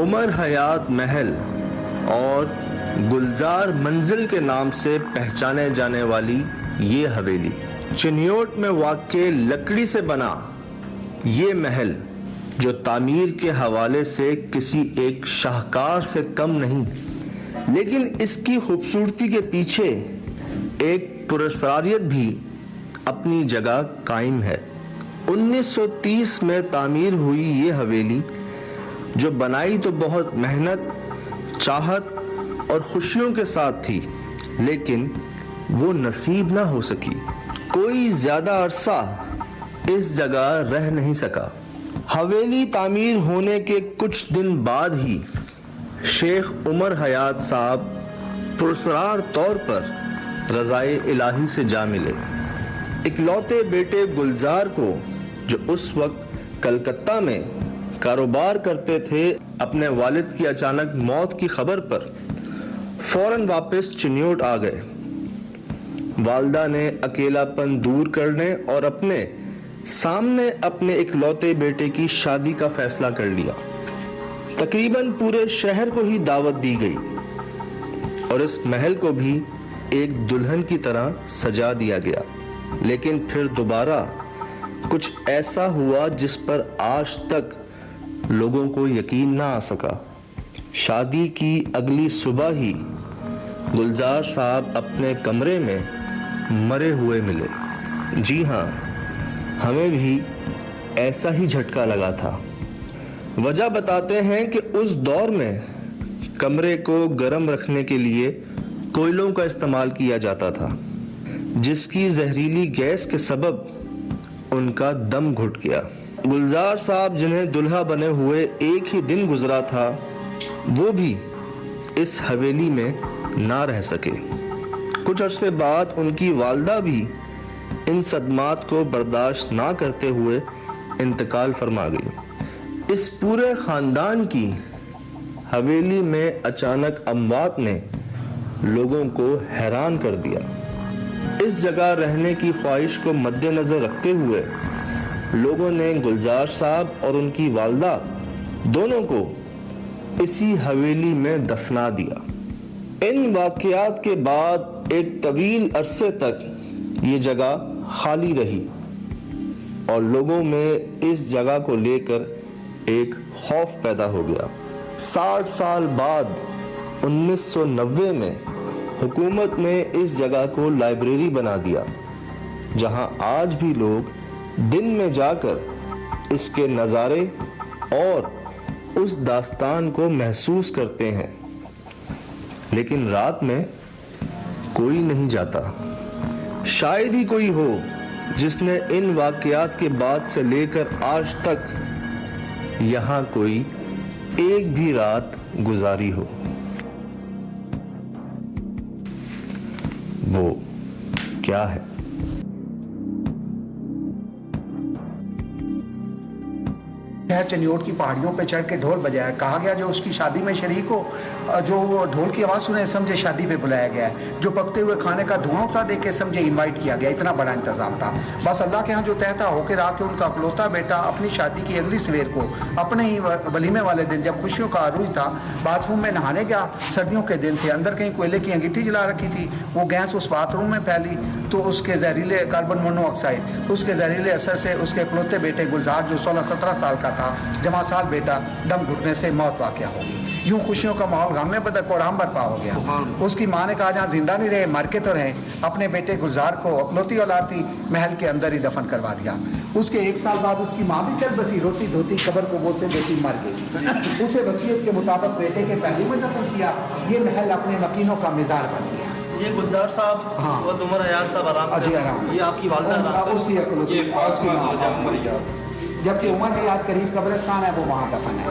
उमर हयात महल और गुलजार मंजिल के नाम से पहचाने जाने वाली ये हवेली, चिन्योट में वाक़े लकड़ी से बना ये महल जो तामीर के हवाले से किसी एक शाहकार से कम नहीं, लेकिन इसकी खूबसूरती के पीछे एक पुरस्कारियत भी अपनी जगह कायम है। 1930 में तामीर हुई ये हवेली जो बनाई तो बहुत मेहनत, चाहत और खुशियों के साथ थी, लेकिन वो नसीब ना हो सकी। कोई ज्यादा अरसा इस जगह रह नहीं सका। हवेली तामीर होने के कुछ दिन बाद ही शेख उमर हयात साहब पुरस्कार तौर पर रज़ाए इलाही से जा मिले। इकलौते बेटे गुलजार को, जो उस वक्त कलकत्ता में कारोबार करते थे, अपने वालिद की अचानक मौत की खबर पर फौरन वापस चिन्योट आ गए। वालदा ने अकेलापन दूर करने और अपने सामने अपने इकलौते बेटे की शादी का फैसला कर लिया। तकरीबन पूरे शहर को ही दावत दी गई और इस महल को भी एक दुल्हन की तरह सजा दिया गया। लेकिन फिर दोबारा कुछ ऐसा हुआ जिस पर आज तक लोगों को यकीन ना आ सका। शादी की अगली सुबह ही गुलजार साहब अपने कमरे में मरे हुए मिले। जी हाँ, हमें भी ऐसा ही झटका लगा था। वजह बताते हैं कि उस दौर में कमरे को गर्म रखने के लिए कोयलों का इस्तेमाल किया जाता था, जिसकी जहरीली गैस के सबब उनका दम घुट गया। गुलजार साहब, जिन्हें दुल्हा बने हुए एक ही दिन गुजरा था, वो भी इस हवेली में ना रह सके। कुछ अरसे बाद उनकी वालदा भी इन सदमात को बर्दाश्त ना करते हुए इंतकाल फरमा गई। इस पूरे खानदान की हवेली में अचानक अमवात ने लोगों को हैरान कर दिया। इस जगह रहने की ख्वाहिश को मद्देनजर रखते हुए लोगों ने गुलजार साहब और उनकी वालदा दोनों को इसी हवेली में दफना दिया। इन वाक़यात के बाद एक तवील अरसे तक ये जगह खाली रही और लोगों में इस जगह को लेकर एक खौफ पैदा हो गया। 60 साल बाद 1990 में हुकूमत ने इस जगह को लाइब्रेरी बना दिया, जहां आज भी लोग दिन में जाकर इसके नज़ारे और उस दास्तान को महसूस करते हैं, लेकिन रात में कोई नहीं जाता। शायद ही कोई हो जिसने इन वाक़यात के बाद से लेकर आज तक यहाँ कोई एक भी रात गुजारी हो। वो क्या है? चिन्योट की पहाड़ियों पे चढ़ के ढोल बजाया। कहा गया जो उसकी शादी में शरीक हो, जो ढोल की आवाज़ सुने समझे शादी पे बुलाया गया है। जो पकते हुए खाने का धुआं उठा देख के समझे इनवाइट किया गया। इतना बड़ा इंतजाम था। बस अल्लाह के यहाँ जो तहता होकर आके उनका अकलौता बेटा अपनी शादी की अगली सवेर को अपने ही वलीमे वाले दिन जब खुशियों का अरूज था, बाथरूम में नहाने गया। सर्दियों के दिन थे, अंदर कहीं कोयले की अंगीठी जला रखी थी। वो गैस उस बाथरूम में फैली तो उसके जहरीले कार्बन मोनोऑक्साइड, उसके जहरीले असर से उसके इकलौते बेटे गुलजार जो 16-17 साल का था, जमा साल बेटा, दम घुटने से मौत वाक़या हो गई। यूं खुशियों का माहौल गम में बदल कोराम बर्पा हो गया। उसकी माँ ने कहा जहाँ जिंदा नहीं रहे मर के तो रहे। अपने बेटे गुलजार को अकलौती औलाद थी, महल के अंदर ही दफन करवा दिया। उसके 1 साल बाद उसकी माँ भी चल बसी, रोती धोती कब्र को बोझ से देती मर गई। उसे वसीयत के मुताबिक बेटे के पहलू में दफन किया। ये महल अपने मकीनों का मिजार बन गया। ये गुलजार साहब, हाँ, और उमर हयात साहब आराम, ये आपकी वालदा उसकी अकलौती, जबकि उमर हयात करीब कब्रिस्तान है, वो वहाँ दफन है।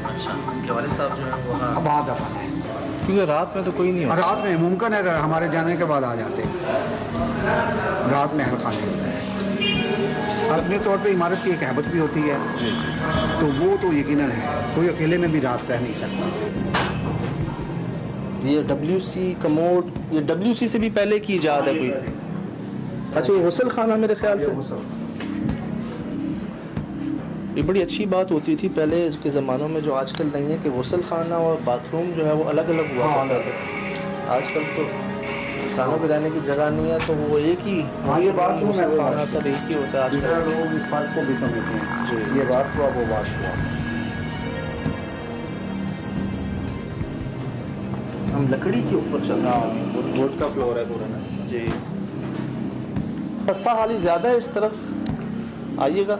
अच्छा, उनके वालिद साहब जो है वहाँ दफन है। क्योंकि रात में तो कोई नहीं होता। रात में मुमकिन है हमारे जाने के बाद आ जाते, रात में हल खाली होता है। अपने तौर पे इमारत की एक हैबत भी होती है, तो वो तो यकीनन है, कोई अकेले में भी रात रह नहीं सकता। ये WC कमोड, ये WC से भी पहले की इजाद है कोई? अच्छा, ये गुसल खाना मेरे ख्याल से ये बड़ी अच्छी बात होती थी पहले के ज़मानों में, जो आजकल नहीं है, कि गुसल खाना और बाथरूम जो है वो अलग अलग हुआ करता था। आजकल तो इंसानों के रहने की जगह नहीं है, तो वो एक ही ये बाथरूम है, वो खाना सब एक ही होता है दूसरा आजकल। लोग इस बात को भी समझते हैं जी। ये बात हुआ वो बात हुआ। हम लकड़ी के ऊपर चल रहे हैं। वुड का फ्लोर है पूरा ना। जी, खस्ता हाली ज़्यादा है इस तरफ, आइएगा।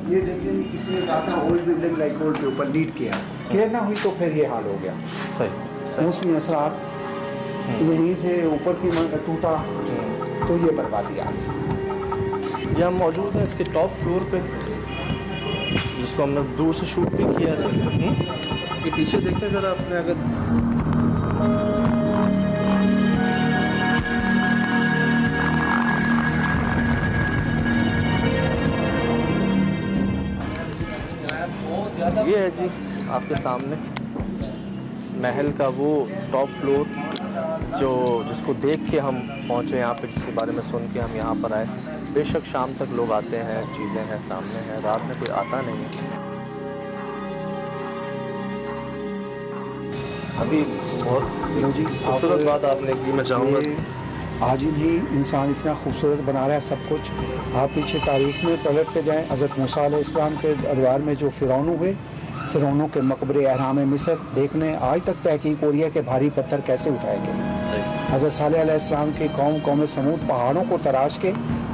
ये देखिए, किसी ने कहा था ओल्ड बिल्डिंग लाइक ओल्ड के ऊपर लीड किया, केयर ना हुई तो फिर ये हाल हो गया। सही मौसमी असरात यहीं से ऊपर की टूटा तो ये बर्बादी आ गई। ये हम मौजूद हैं इसके टॉप फ्लोर पे, जिसको हमने दूर से शूट भी किया है सर। ये पीछे देखें ज़रा अपने, अगर ये है जी आपके सामने इस महल का वो टॉप फ्लोर, जिसको देख के हम पहुँचे यहाँ पे, जिसके बारे में सुन के हम यहाँ पर आए। बेशक शाम तक लोग आते हैं, चीज़ें हैं सामने हैं, रात में कोई आता नहीं है। अभी बहुत जी खूबसूरत बात आपने की, मैं चाहूँगा आज ही इंसान इतना खूबसूरत बना रहा है सब कुछ। आप पीछे तारीख में पलट के जाएं, हज़रत मूसा अलैहिस्सलाम के अदवार में जो फ़िरौन हुए, फ़िरौनों के मकबरे अहराम मिस्र देखने आज तक तहकीक हो रही है कि भारी पत्थर कैसे उठाए गए। हज़रत सालेह अलैहिस्सलाम की कौम समूद पहाड़ों को तराश के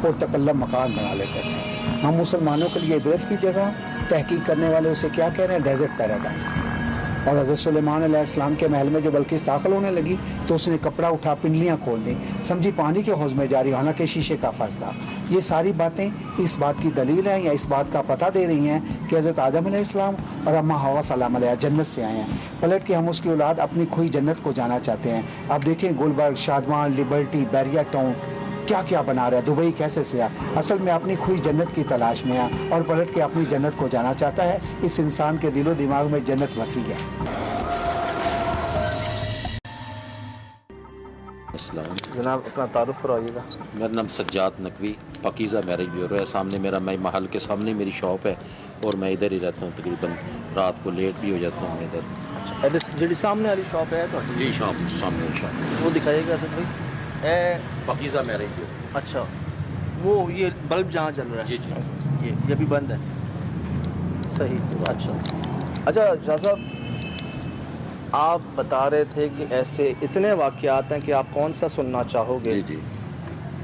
और तकल्लम मकान बना लेते थे। हम मुसलमानों के लिए बेहद की जगह, तहकीक करने वाले उसे क्या कह रहे हैं, डेजर्ट पैराडाइज। और हज़रत सुलेमान अलैहिस्सलाम के महल में जो बल्किस दाखिल होने लगी तो उसने कपड़ा उठा पिंडलियाँ खोल दी, समझी पानी के हौज़ में जारी, हालांकि शीशे का फ़र्ज था। ये सारी बातें इस बात की दलील हैं या इस बात का पता दे रही हैं कि हज़रत आदम अलैहिस्सलाम और अम्मा हवा सलाम अलैहा जन्नत से आए हैं। पलट के हम उसकी औलाद अपनी खोई जन्नत को जाना चाहते हैं। आप देखें गुलबर्ग, शादमान, लिबर्टी, बैरिया टाउन क्या क्या बना रहा है, दुबई कैसे से आ, असल में अपनी खोई जन्नत की तलाश में आ और पलट के अपनी जन्नत को जाना चाहता है। इस इंसान के दिलो दिमाग में जन्नत बसी है। जनाब अपना तारुफ कराइएगा। मेरा नाम सज्जाद नकवी, पाकीज़ा मैरिज ब्यूरो है। सामने मेरा, मैं महल के सामने मेरी शॉप है और मैं इधर ही रहता हूँ। तकरीबन रात को लेट भी हो जाता हूँ इधर। अच्छा, जी सामने वाली शॉप है तो जी शॉप सामने शॉप, वो दिखाइएगा सर भाई। Pakeezah marriage bureau. अच्छा, वो ये बल्ब जहाँ जल रहा है, जी जी, ये भी बंद है। सही। अच्छा शाह साहब, आप बता रहे थे कि ऐसे इतने वाक़यात हैं कि आप कौन सा सुनना चाहोगे। जी जी।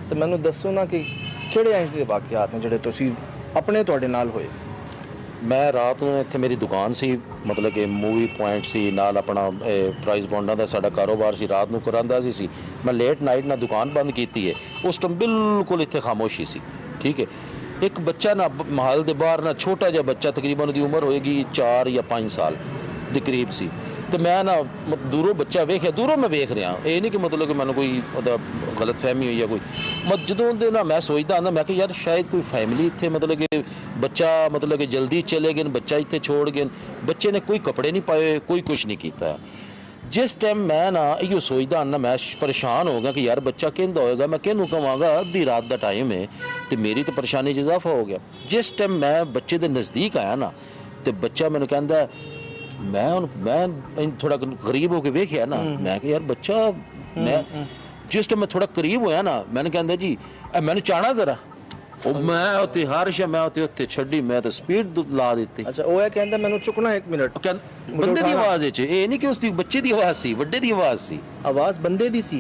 तो मैंने दसो ना कि किहड़े ऐसे वाक़यात हैं जिहड़े तुसीं अपने तुहाडे नाल होए। मैं रात ਨੂੰ ਇੱਥੇ ਮੇਰੀ ਦੁਕਾਨ ਸੀ, ਮਤਲਬ ਕਿ ਮੂਵੀ ਪੁਆਇੰਟ ਸੀ, ਨਾਲ ਆਪਣਾ ਪ੍ਰਾਈਜ਼ ਬੌਂਡਾਂ ਦਾ ਸਾਡਾ ਕਾਰੋਬਾਰ ਸੀ। ਰਾਤ ਨੂੰ ਕਰਾਂਦਾ ਸੀ ਮੈਂ ਲੇਟ ਨਾਈਟ ਨਾਲ ਦੁਕਾਨ ਬੰਦ ਕੀਤੀ ਹੈ। ਉਸ ਟਾਈਮ ਬਿਲਕੁਲ ਇੱਥੇ ਖਾਮੋਸ਼ੀ ਸੀ। ਠੀਕ ਹੈ, ਇੱਕ ਬੱਚਾ ਨਾ ਮਹੱਲ ਦੇ ਬਾਹਰ ਨਾ, ਛੋਟਾ ਜਿਹਾ ਬੱਚਾ, ਤਕਰੀਬਨ ਉਹਦੀ ਉਮਰ ਹੋਏਗੀ 4 ਜਾਂ 5 ਸਾਲ ਦੇ ਕਰੀਬ ਸੀ। ਤੇ ਮੈਂ ਨਾ ਦੂਰੋਂ ਬੱਚਾ ਵੇਖਿਆ, ਦੂਰੋਂ ਮੈਂ ਵੇਖ ਰਿਹਾ, ਇਹ ਨਹੀਂ ਕਿ ਮਤਲਬ ਕਿ ਮੈਨੂੰ ਕੋਈ ਉਹਦਾ ਗਲਤਫਹਿਮੀ ਹੋਈ ਜਾਂ ਕੋਈ। ਜਦੋਂ ਦੇ ਨਾ ਮੈਂ ਸੋਚਦਾ ਨਾ, ਮੈਂ ਕਿ ਯਾਰ ਸ਼ਾਇਦ ਕੋਈ ਫੈਮਿਲੀ ਇੱਥੇ ਮਤਲਬ ਕਿ ਬੱਚਾ ਮਤਲਬ ਕਿ ਜਲਦੀ ਚਲੇ ਗਏ, ਬੱਚਾ ਇੱਥੇ ਛੋੜ ਗਏ, ਬੱਚੇ ਨੇ ਕੋਈ ਕੱਪੜੇ ਨਹੀਂ ਪਾਏ, ਕੋਈ ਕੁਛ ਨਹੀਂ ਕੀਤਾ। ਜਿਸ ਟਾਈਮ ਮੈਂ ਨਾ ਇਹੋ ਸੋਚਦਾ ਨਾ, ਮੈਂ ਪਰੇਸ਼ਾਨ ਹੋ ਗਿਆ ਕਿ ਯਾਰ ਬੱਚਾ ਕਹਿੰਦਾ ਹੋਏਗਾ, ਮੈਂ ਕਿਹਨੂੰ ਕਹਾਂਗਾ, ਅੱਧੀ ਰਾਤ ਦਾ ਟਾਈਮ ਹੈ ਤੇ ਮੇਰੀ ਤਾਂ ਪਰੇਸ਼ਾਨੀ 'ਚ ਇਜ਼ਾਫਾ ਹੋ ਗਿਆ। ਜਿਸ ਟਾਈਮ ਮੈਂ ਬੱਚੇ ਦੇ ਨਜ਼ਦੀਕ ਆਇਆ ਨਾ, ਤੇ ਬੱਚਾ ਮੈਨੂੰ ਕਹਿੰਦਾ, मैं थोड़ा करीब होके वेख्या ना, मैं कि यार बच्चा, मैं जिस टाइम मैं थोड़ा करीब होया ना, मैंने कहता जी मैंने चाहना जरा, मैं उत्ते हारिश मैं उत्ते छड्डी, मैं तो स्पीड ला दी। अच्छा, वो है कहंदा मैनू चुकना 1 मिनट। बंदे दी आवाज विच, ये नहीं कि उसदी बच्चे दी आवाज सी, वड्डे दी आवाज सी। आवाज बंदे दी सी?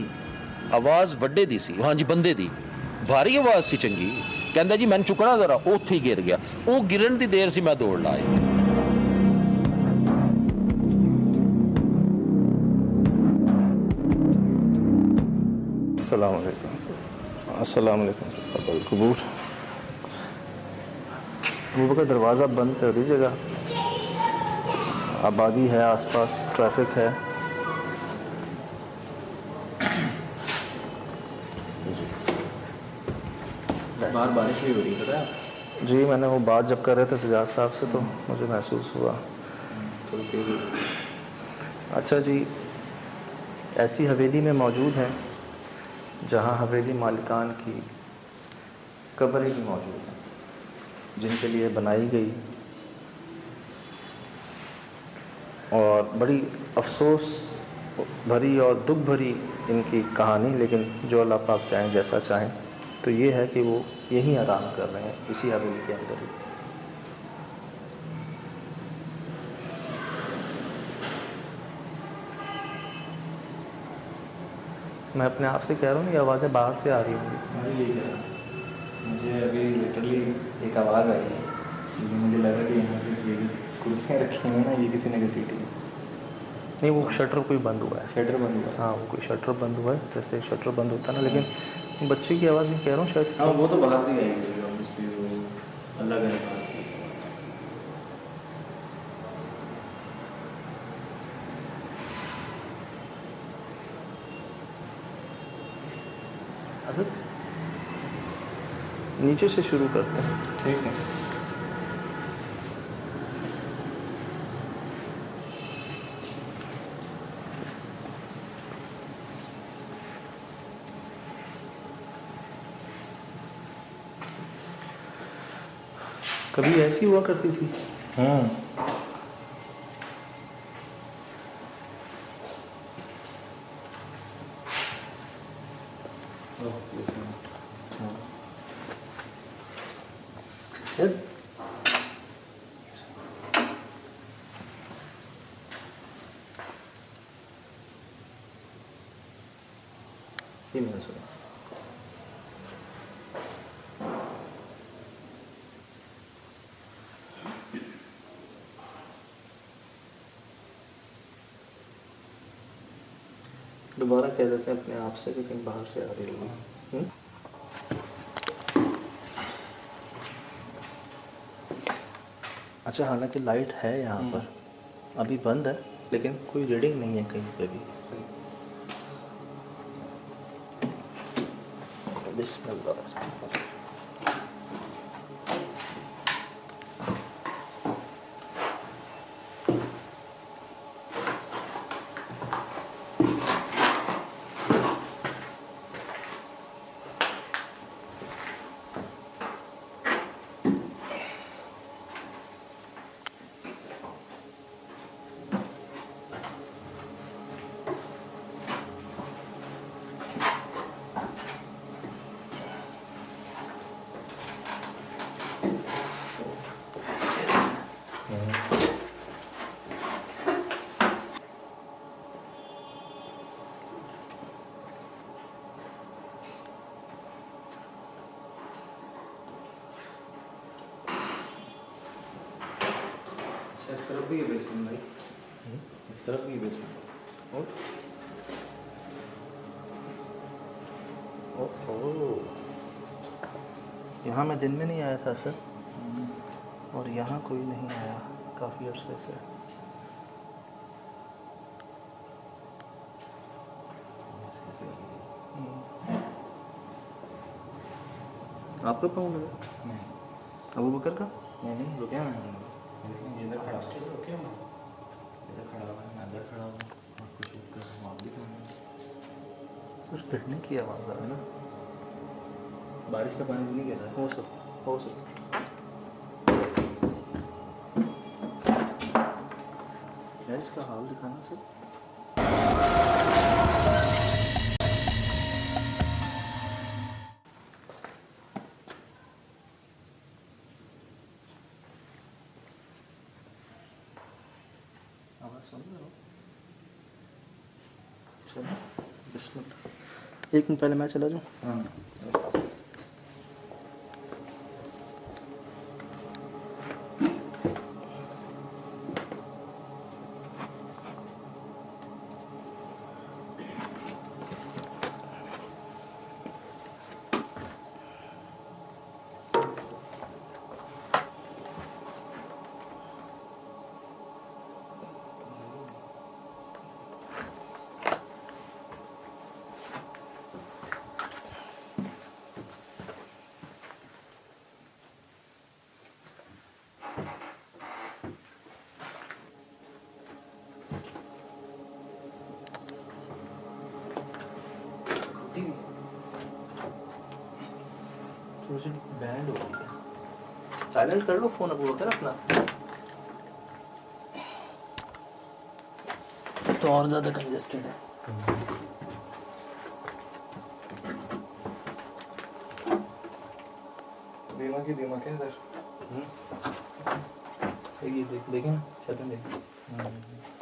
आवाज वड्डे दी सी, हाँ जी बंदे दी, भारी आवाज सी चंगी। कहंदा जी मैंने चुकना जरा, उत्थे ही गिर गया। वो गिरन दी देर सी मैं दौड़ लाया। अस्सलाम वालेकुम। कबूल वो का दरवाज़ा बंद कर दीजिएगा, आबादी है आसपास, ट्रैफिक है। बाहर बारिश भी हो रही है जी, मैंने वो बात जब कर रहे थे सजाद साहब से तो मुझे महसूस हुआ थोड़ी तेज़ी। अच्छा जी, ऐसी हवेली में मौजूद हैं जहाँ हवेली मालिकान की कब्रें भी मौजूद हैं जिनके लिए बनाई गई और बड़ी अफसोस भरी और दुख भरी इनकी कहानी, लेकिन जो अल्लाह पाक चाहें जैसा चाहें, तो ये है कि वो यहीं आराम कर रहे हैं इसी हवेली के अंदर ही। मैं अपने आप से कह रहा हूँ, ये आवाज़ें बाहर से आ रही होंगी। मैं यही कह रहा हूँ, मुझे अभी लिटरली एक आवाज़ आई है, क्योंकि मुझे लगा कि यहाँ से ये कुर्सियाँ रखी हैं ना, ये किसी ने घसीटी है। नहीं, वो शटर कोई बंद हुआ है। शटर बंद हुआ है। हाँ, वो कोई शटर बंद हुआ है, जैसे शटर बंद होता है ना, लेकिन बच्चे की आवाज़ नहीं कह रहा हूँ शायद। हाँ, वो तो बाहर से ही आएगी ऑब्वियसली, वो अल्लाह करे बाहर से। असद, नीचे से शुरू करते हैं। ठीक है। कभी ऐसी हुआ करती थी? ये मैंने सुना। दोबारा कह देते हैं अपने आप से कि कहीं बाहर से आ रही होगी। अच्छा, हालांकि लाइट है यहाँ पर, अभी बंद है, लेकिन कोई रीडिंग नहीं है कहीं पे भी। बिस्मिल्लाह। इस तरफ भी है बेसमेंट भाई, इस तरफ भी है बेसमेंट। ओहो, यहाँ मैं दिन में नहीं आया था सर, और यहाँ कोई नहीं आया काफ़ी अरसे से। आपका पाँव लगा? अबू बकर का? नहीं, रुके मैं इधर खड़ा रुके मैं इधर खड़ा हुआ, मैं अंदर खड़ा हुआ और कुछ वहाँ भी कुछ गिरने की आवाज़ आ रही है ना। बारिश का पानी नहीं गिर रहा है। हो सकता यार, इसका हाल दिखाना सर। आवाज़ सुन रहे हो? चलो, बिस्मिल्लाह। एक मिनट पहले मैं चला जाऊँ। हाँ, मुझे बैंड हो रही है। साइलेंट कर लो फोन अब होकर अपना, तो और ज़्यादा कंजेस्टेड है। दिमाग ही दिमाग है इधर। ये देखें ना, छत में देखें।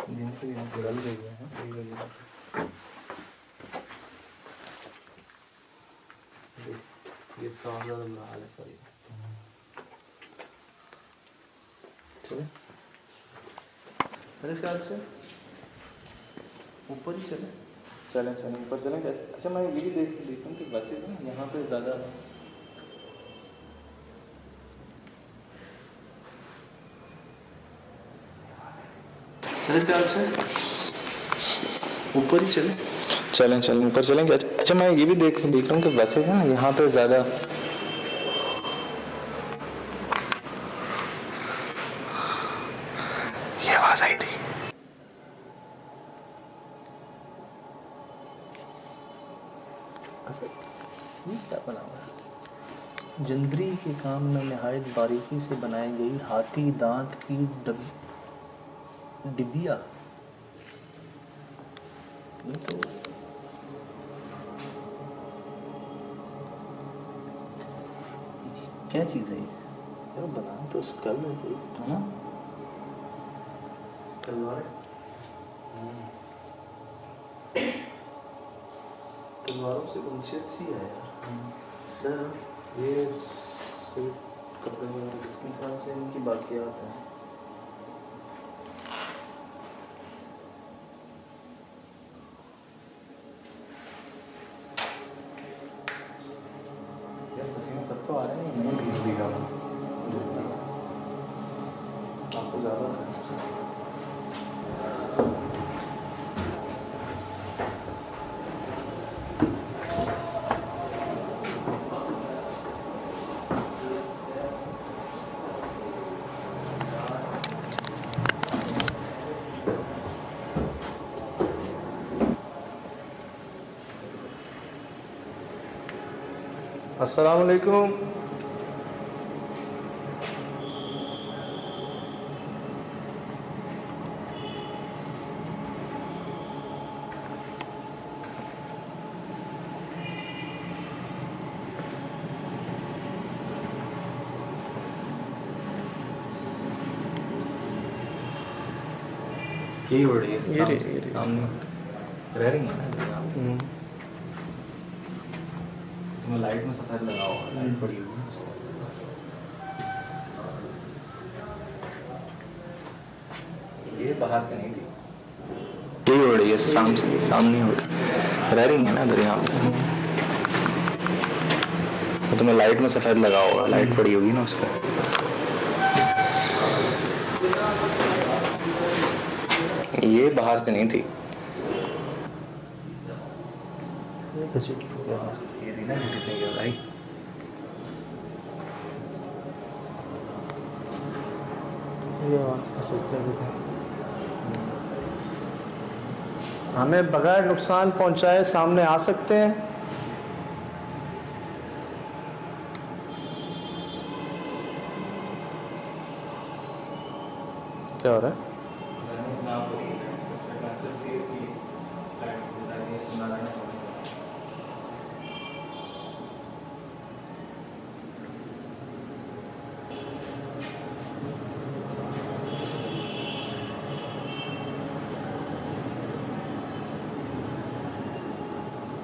दिमाग ही दिमाग गल गई है। ये इसका और ज़्यादा बुरा हाल है। सॉरी। चले मेरे ख्याल से ऊपर ही चले। चलें चलें ऊपर चलें क्या? अच्छा मैं ये भी देखूँ कि वैसे ना यहाँ पे ज़्यादा मेरे ख्याल से ऊपर ही चले। चलें चलें ऊपर चलें क्या? अच्छा मैं ये भी देख रहा हूँ कि वैसे है ना यहाँ पे ज़्यादा ये आवाज़ आई थी। ये क्या बना हुआ है? जंदरी के काम में नहायत बारीकी से बनाई गई हाथी दांत की डिबिया। ये तो क्या चीज़ है ये? यार बना तो स्कल है कोई, है ना? तलवार तलवारों से उनसीयत सी है यार। ये कपड़े वगैरह जिसके ख्याल से इनकी बाकियात हैं। यार पसीना सबको आ रहा है, नहीं भीग भीगा हुआ आपको ज़्यादा है। अस्सलाम वालेकुम। यही हो रही है ये रही, सामने रह रही है ना तुम्हें लाइट में सफ़ेद लगा हुआ है, लाइट पड़ी हुई है उसको। ये बाहर से नहीं थी, यही हो रही है सामने हो रह रही है ना इधर यहाँ पे। तो तुम्हें लाइट में सफ़ेद लगा हुआ है, लाइट पड़ी होगी ना उस पर। ये बाहर से नहीं थी। ये थी ना घसीटने की भाई। ये आवाज़ का सूखते भी थे। हमें बगैर नुकसान पहुंचाए सामने आ सकते हैं। क्या हो रहा है?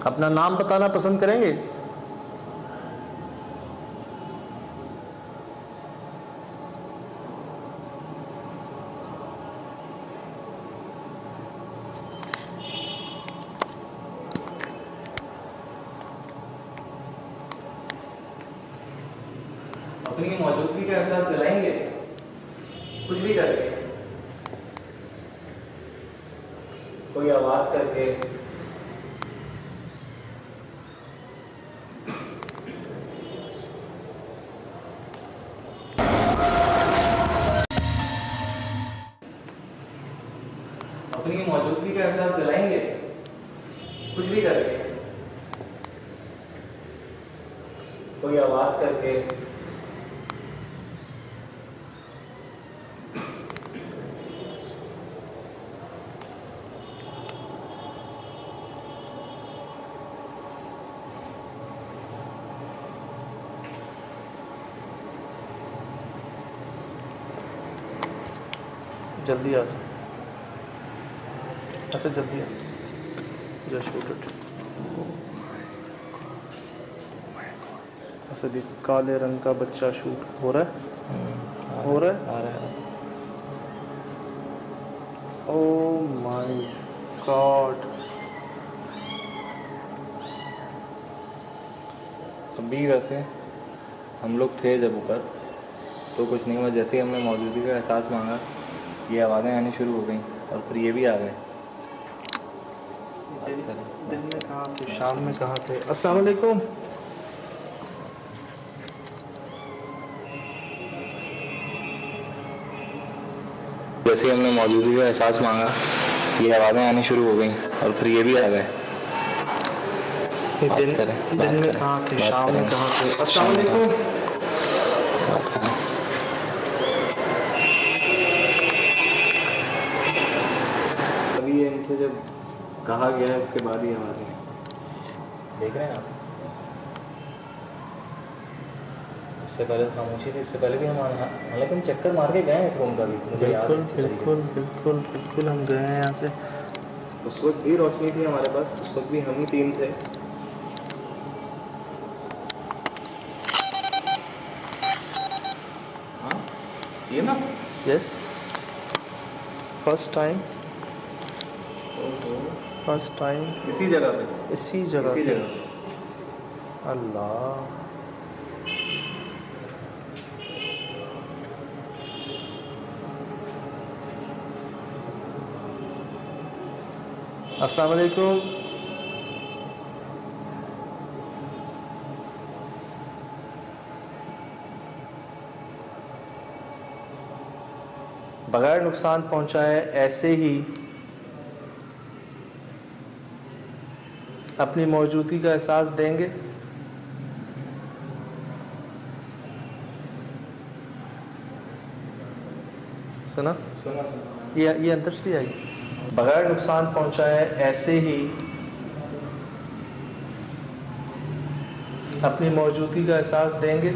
अपना नाम बताना पसंद करेंगे? अपनी मौजूदगी का एहसास दिलाएंगे कुछ भी करके, कोई आवाज करके, अपनी मौजूदगी का एहसास दिलाएंगे कुछ भी करके, कोई आवाज करके, जल्दी आ, ऐसे जल्दी आ, जो शूट इट। ऐसे देख, काले रंग का बच्चा शूट हो रहा है, हो रहा है, आ रहा है। Oh my God. अभी वैसे हम लोग थे जब ऊपर तो कुछ नहीं हुआ, जैसे ही हमने मौजूदगी का एहसास मांगा ये आवाज़ें आनी शुरू हो गई और फिर ये भी आ गए। दिन में कहाँ थे, शाम में कहाँ थे? अस्सलाम वालेकुम। जैसे ही हमने मौजूदगी का एहसास मांगा ये आवाज़ें आनी शुरू हो गई और फिर ये भी आ गए। दिन में कहाँ थे, शाम में कहाँ थे? अस्सलाम वालेकुम। अभी ये इनसे जब कहा गया है उसके बाद ही आवाज़ें देख रहे हैं आप। इससे पहले खामोशी थी, इससे पहले भी हम हालांकि हम चक्कर मार के गए हैं इस रूम का भी, मुझे याद है अच्छी तरीके से। बिल्कुल हम गए हैं यहाँ से। उस वक्त भी रोशनी थी हमारे पास, उस वक्त भी हम ही 3 थे। हाँ ये ना यस, फर्स्ट टाइम इसी जगह पे, इसी जगह पे। जगह अल्लाह। अस्सलाम वालेकुम। बगैर नुकसान पहुंचाए ऐसे ही अपनी मौजूदगी का एहसास देंगे। सुना? ये अंदर से आई। बगैर नुकसान पहुंचाए ऐसे ही अपनी मौजूदगी का एहसास देंगे।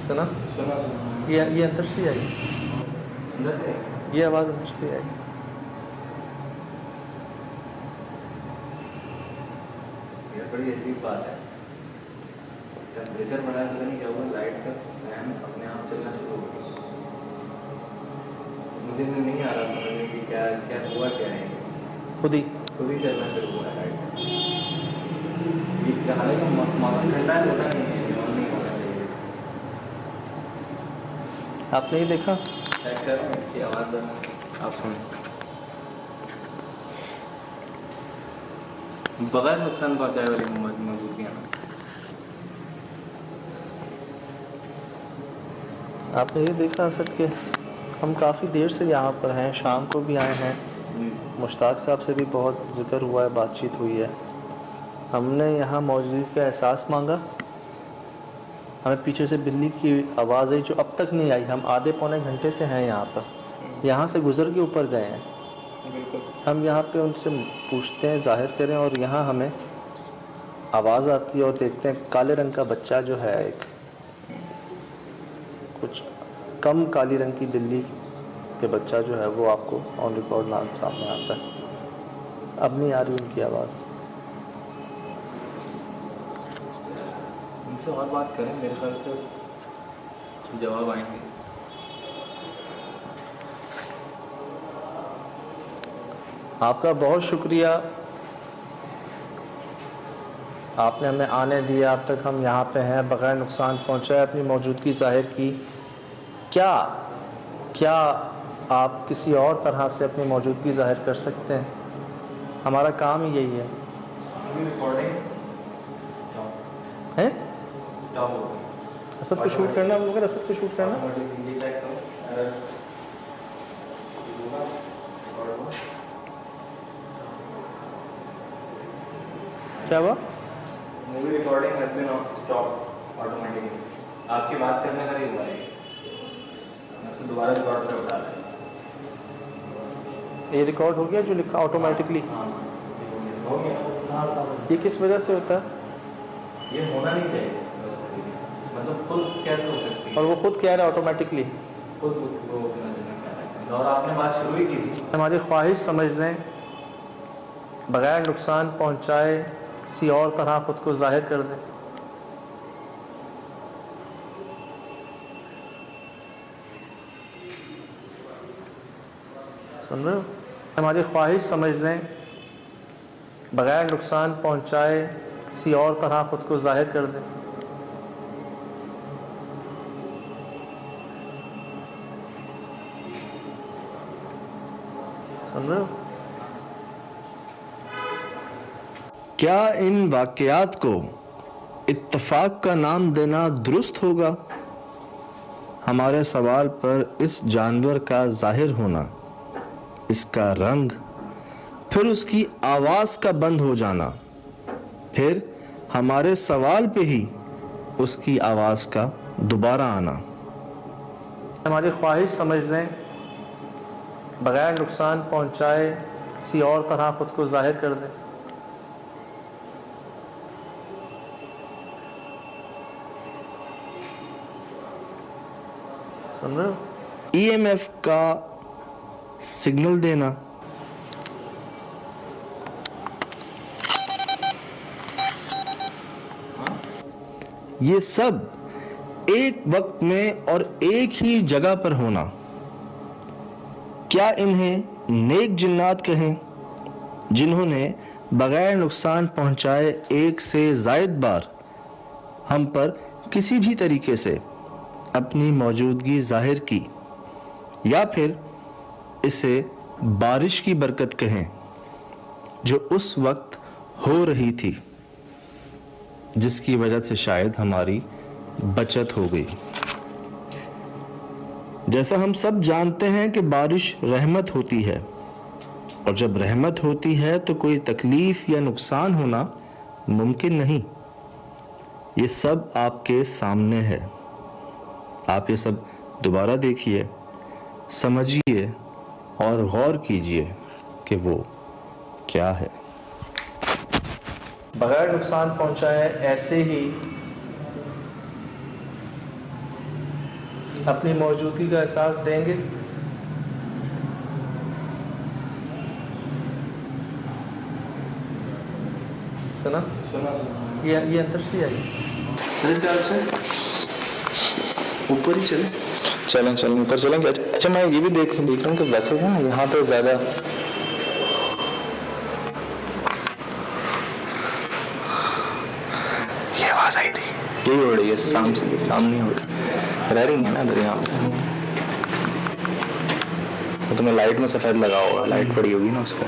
सुना? ये अंदर से आई, ये आवाज़ अंदर से आई। ये बड़ी अजीब बात है। टेम्परेचर बढ़ा पता नहीं क्या हुआ, लाइट का फैन अपने आप चलना शुरू हो गया। मुझे नहीं आ रहा समझ में कि क्या क्या हुआ, क्या है। खुद ही चलना शुरू हुआ लाइट। ये हालांकि मौसम ठंडा है, होता नहीं है, नहीं होना चाहिए। आपने ही देखा? चेक कर रहे हैं इसकी आवाज़ आप सुन। बगैर नुकसान पहुंचाए वाली मौजूदगियाँ। आपने ये देखा असद के हम काफ़ी देर से यहाँ पर हैं, शाम को भी आए हैं। मुश्ताक साहब से भी बहुत जिक्र हुआ है, बातचीत हुई है। हमने यहाँ मौजूदगी का एहसास मांगा, हमें पीछे से बिल्ली की आवाज़ आई जो अब तक नहीं आई। हम आधे पौने घंटे से हैं यहाँ पर, यहाँ से गुज़र के ऊपर गए हैं। हम यहाँ पे उनसे पूछते हैं ज़ाहिर करें, और यहाँ हमें आवाज़ आती है और देखते हैं काले रंग का बच्चा जो है, एक कुछ कम काली रंग की बिल्ली के बच्चा जो है वो आपको ऑन रिकॉर्ड नाम सामने आता है। अब नहीं आ रही उनकी आवाज़। इनसे और बात करें, मेरे ख्याल से जवाब आएंगे। आपका बहुत शुक्रिया, आपने हमें आने दिया, अब तक हम यहाँ पे हैं, बग़ैर नुकसान पहुँचाए अपनी मौजूदगी ज़ाहिर की। क्या आप किसी और तरह से अपनी मौजूदगी ज़ाहिर कर सकते हैं? हमारा काम ही यही है। हैं? असद को शूट करना, हम लोग असद को शूट करना। क्या हुआ? Movie recording has been stop automatically. आपकी बात करने का नहीं हुआ है, इसमें दोबारा रिकॉर्ड पे उठा दें। ये रिकॉर्ड हो गया जो लिखा ऑटोमेटिकली? हो गया। ये किस वजह से होता है? ये होना नहीं चाहिए मतलब खुद कैसे हो सकती है? और वो खुद कह रहा है ऑटोमेटिकली? खुद वो और आपने बात शुरू ही की थी। हमारी ख्वाहिश समझ लें, बगैर नुकसान पहुंचाए किसी और तरह खुद को जाहिर कर दें। सुन रहे हो? हमारी ख्वाहिश समझ लें, बगैर नुकसान पहुंचाए किसी और तरह खुद को जाहिर कर दें। सुन रहे हो? क्या इन वाक़यात को इत्तफाक का नाम देना दुरुस्त होगा? हमारे सवाल पर इस जानवर का जाहिर होना, इसका रंग, फिर उसकी आवाज़ का बंद हो जाना, फिर हमारे सवाल पे ही उसकी आवाज़ का दोबारा आना। हमारी ख्वाहिश समझ लें, बगैर नुकसान पहुंचाए किसी और तरह खुद को जाहिर कर दें। सुन रहे हो? EMF का सिग्नल देना, ये सब एक वक्त में और एक ही जगह पर होना, क्या इन्हें नेक जिन्नात कहें जिन्होंने बगैर नुकसान पहुंचाए एक से ज़ायद बार हम पर किसी भी तरीके से अपनी मौजूदगी जाहिर की, या फिर इसे बारिश की बरकत कहें जो उस वक्त हो रही थी, जिसकी वजह से शायद हमारी बचत हो गई। जैसा हम सब जानते हैं कि बारिश रहमत होती है, और जब रहमत होती है तो कोई तकलीफ या नुकसान होना मुमकिन नहीं। ये सब आपके सामने है, आप ये सब दोबारा देखिए, समझिए और गौर कीजिए कि वो क्या है। बगैर नुकसान पहुंचाए ऐसे ही अपनी मौजूदगी का एहसास देंगे। सुना? ये अंदर से आई। मेरे ख्याल से ऊपर ही चलें ऊपर चलेंगे। अच्छा, मैं ये भी देख रहा हूँ कि वैसे है ना यहाँ पे ज़्यादा ये आवाज़ आई थी, यही हो रही है सामने हो रही रह रही है ना इधर यहाँ पे। तो तुम्हें लाइट में सफ़ेद लगा होगा, लाइट पड़ी होगी ना उस पर।